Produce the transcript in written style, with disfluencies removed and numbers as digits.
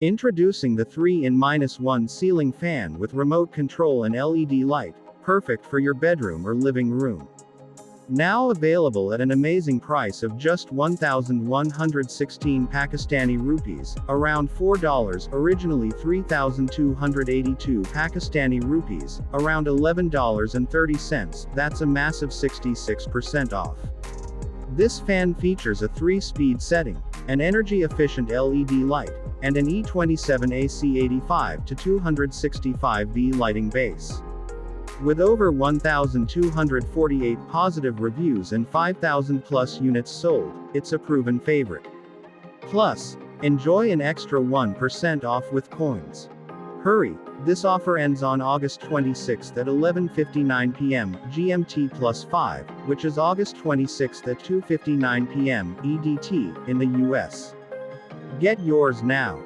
Introducing the 3-in-1 ceiling fan with remote control and LED light, perfect for your bedroom or living room. Now available at an amazing price of just 1,116 Pakistani rupees, around $4, originally 3,282 Pakistani rupees, around $11.30, that's a massive 66% off. This fan features a 3-speed setting, an energy-efficient LED light, and an E27 Ac85-265V lighting base. With over 1,248 positive reviews and 5,000 plus units sold, it's a proven favorite. Plus, enjoy an extra 1% off with coins. Hurry, this offer ends on August 26 at 11:59 p.m. GMT plus 5, which is August 26 at 2:59 p.m. EDT, in the US. Get yours now.